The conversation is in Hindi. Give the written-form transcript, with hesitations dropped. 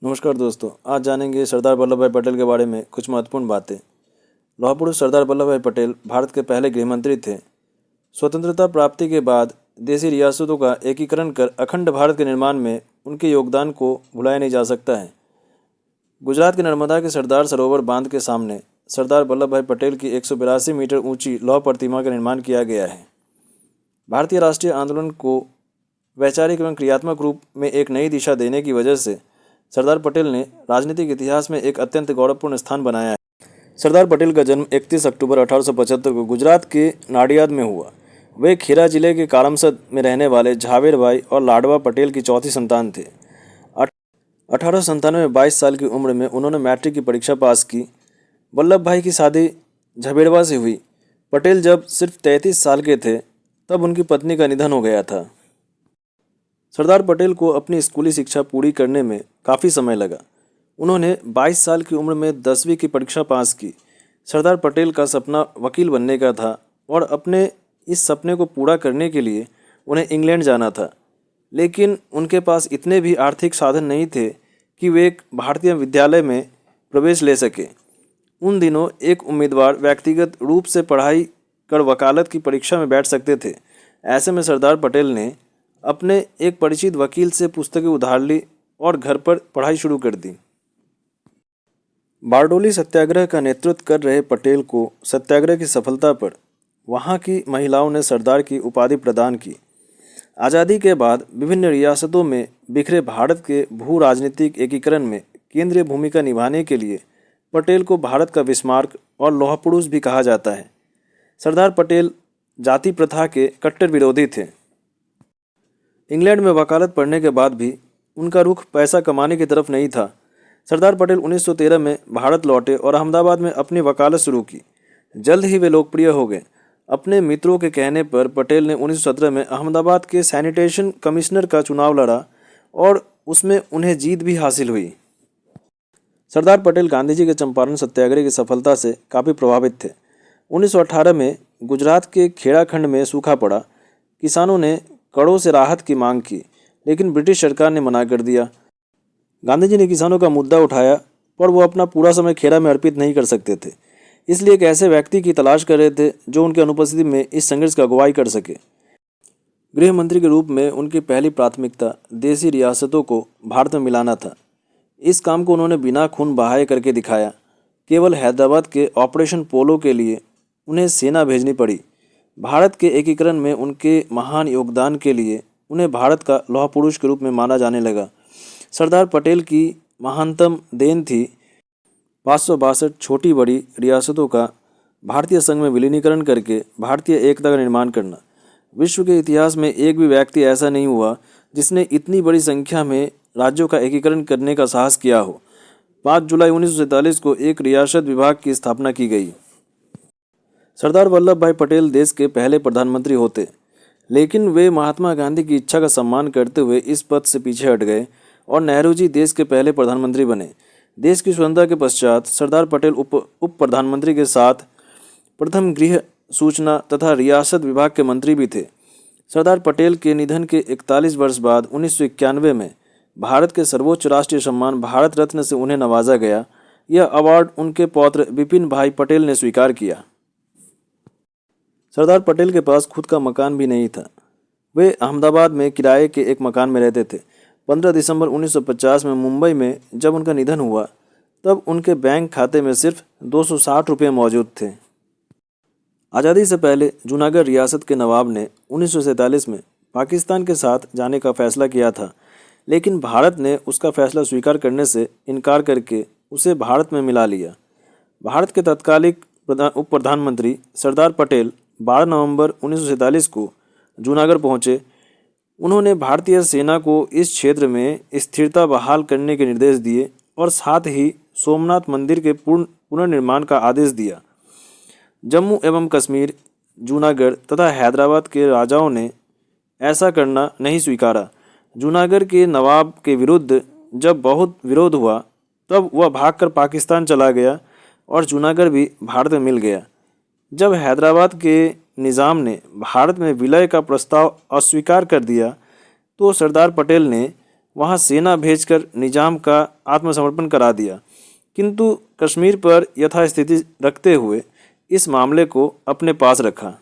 नमस्कार दोस्तों, आज जानेंगे सरदार वल्लभ भाई पटेल के बारे में कुछ महत्वपूर्ण बातें। लौह पुरुष सरदार वल्लभ भाई पटेल भारत के पहले गृहमंत्री थे। स्वतंत्रता प्राप्ति के बाद देशी रियासतों का एकीकरण कर अखंड भारत के निर्माण में उनके योगदान को भुलाया नहीं जा सकता है। गुजरात के नर्मदा के सरदार सरोवर बांध के सामने सरदार वल्लभ भाई पटेल की 182 मीटर ऊंची लौह प्रतिमा का निर्माण किया गया है। भारतीय राष्ट्रीय आंदोलन को वैचारिक एवं क्रियात्मक रूप में एक नई दिशा देने की वजह से सरदार पटेल ने राजनीतिक इतिहास में एक अत्यंत गौरवपूर्ण स्थान बनाया है। सरदार पटेल का जन्म 31 अक्टूबर 1875 को गुजरात के नाडियाद में हुआ। वे खेरा जिले के कारमसद में रहने वाले झावेर भाई और लाडवा पटेल की चौथी संतान थे। 1897 में 22 साल की उम्र में उन्होंने मैट्रिक की परीक्षा पास की। वल्लभ भाई की शादी झबेड़वा से हुई। पटेल जब सिर्फ 33 साल के थे तब उनकी पत्नी का निधन हो गया था। सरदार पटेल को अपनी स्कूली शिक्षा पूरी करने में काफ़ी समय लगा। उन्होंने 22 साल की उम्र में 10वीं की परीक्षा पास की। सरदार पटेल का सपना वकील बनने का था और अपने इस सपने को पूरा करने के लिए उन्हें इंग्लैंड जाना था, लेकिन उनके पास इतने भी आर्थिक साधन नहीं थे कि वे एक भारतीय विद्यालय में प्रवेश ले सके। उन दिनों एक उम्मीदवार व्यक्तिगत रूप से पढ़ाई कर वकालत की परीक्षा में बैठ सकते थे। ऐसे में सरदार पटेल ने अपने एक परिचित वकील से पुस्तकें उधार ली और घर पर पढ़ाई शुरू कर दी। बारडोली सत्याग्रह का नेतृत्व कर रहे पटेल को सत्याग्रह की सफलता पर वहां की महिलाओं ने सरदार की उपाधि प्रदान की। आज़ादी के बाद विभिन्न रियासतों में बिखरे भारत के भू राजनीतिक एकीकरण में केंद्रीय भूमिका निभाने के लिए पटेल को भारत का बिस्मार्क और लौह पुरुष भी कहा जाता है। सरदार पटेल जाति प्रथा के कट्टर विरोधी थे। इंग्लैंड में वकालत पढ़ने के बाद भी उनका रुख पैसा कमाने की तरफ नहीं था। सरदार पटेल 1913 में भारत लौटे और अहमदाबाद में अपनी वकालत शुरू की। जल्द ही वे लोकप्रिय हो गए। अपने मित्रों के कहने पर पटेल ने 1917 में अहमदाबाद के सैनिटेशन कमिश्नर का चुनाव लड़ा और उसमें उन्हें जीत भी हासिल हुई। सरदार पटेल गांधी जी के चंपारण सत्याग्रह की सफलता से काफ़ी प्रभावित थे। 1918 में गुजरात के खेड़ा खंड में सूखा पड़ा। किसानों ने करों से राहत की मांग की, लेकिन ब्रिटिश सरकार ने मना कर दिया। गांधी जी ने किसानों का मुद्दा उठाया, पर वो अपना पूरा समय खेड़ा में अर्पित नहीं कर सकते थे, इसलिए एक ऐसे व्यक्ति की तलाश कर रहे थे जो उनकी अनुपस्थिति में इस संघर्ष का अगुवाई कर सके। गृह मंत्री के रूप में उनकी पहली प्राथमिकता देशी रियासतों को भारत में मिलाना था। इस काम को उन्होंने बिना खून बहाए करके दिखाया। केवल हैदराबाद के ऑपरेशन पोलो के लिए उन्हें सेना भेजनी पड़ी। भारत के एकीकरण में उनके महान योगदान के लिए उन्हें भारत का लौह पुरुष के रूप में माना जाने लगा। सरदार पटेल की महानतम देन थी 562 छोटी बड़ी रियासतों का भारतीय संघ में विलीनीकरण करके भारतीय एकता का निर्माण करना। विश्व के इतिहास में एक भी व्यक्ति ऐसा नहीं हुआ जिसने इतनी बड़ी संख्या में राज्यों का एकीकरण करने का साहस किया हो। 5 जुलाई 1947 को एक रियासत विभाग की स्थापना की गई। सरदार वल्लभ भाई पटेल देश के पहले प्रधानमंत्री होते, लेकिन वे महात्मा गांधी की इच्छा का सम्मान करते हुए इस पद से पीछे हट गए और नेहरू जी देश के पहले प्रधानमंत्री बने। देश की स्वतंत्रता के पश्चात सरदार पटेल उप प्रधानमंत्री के साथ प्रथम गृह सूचना तथा रियासत विभाग के मंत्री भी थे। सरदार पटेल के निधन के 41 वर्ष बाद 1991 में भारत के सर्वोच्च राष्ट्रीय सम्मान भारत रत्न से उन्हें नवाजा गया। यह अवार्ड उनके पौत्र विपिन भाई पटेल ने स्वीकार किया। सरदार पटेल के पास खुद का मकान भी नहीं था। वे अहमदाबाद में किराए के एक मकान में रहते थे। 15 दिसंबर 1950 में मुंबई में जब उनका निधन हुआ तब उनके बैंक खाते में सिर्फ 260 रुपये मौजूद थे। आज़ादी से पहले जूनागढ़ रियासत के नवाब ने 1947 में पाकिस्तान के साथ जाने का फैसला किया था, लेकिन भारत ने उसका फैसला स्वीकार करने से इनकार करके उसे भारत में मिला लिया। भारत के तत्कालिक उप प्रधानमंत्री सरदार पटेल 12 नवंबर 1947 को जूनागढ़ पहुंचे। उन्होंने भारतीय सेना को इस क्षेत्र में स्थिरता बहाल करने के निर्देश दिए और साथ ही सोमनाथ मंदिर के पुनर्निर्माण का आदेश दिया। जम्मू एवं कश्मीर, जूनागढ़ तथा हैदराबाद के राजाओं ने ऐसा करना नहीं स्वीकारा। जूनागढ़ के नवाब के विरुद्ध जब बहुत विरोध हुआ तब वह भागकर पाकिस्तान चला गया और जूनागढ़ भी भारत में मिल गया। जब हैदराबाद के निज़ाम ने भारत में विलय का प्रस्ताव अस्वीकार कर दिया तो सरदार पटेल ने वहां सेना भेजकर निजाम का आत्मसमर्पण करा दिया, किंतु कश्मीर पर यथास्थिति रखते हुए इस मामले को अपने पास रखा।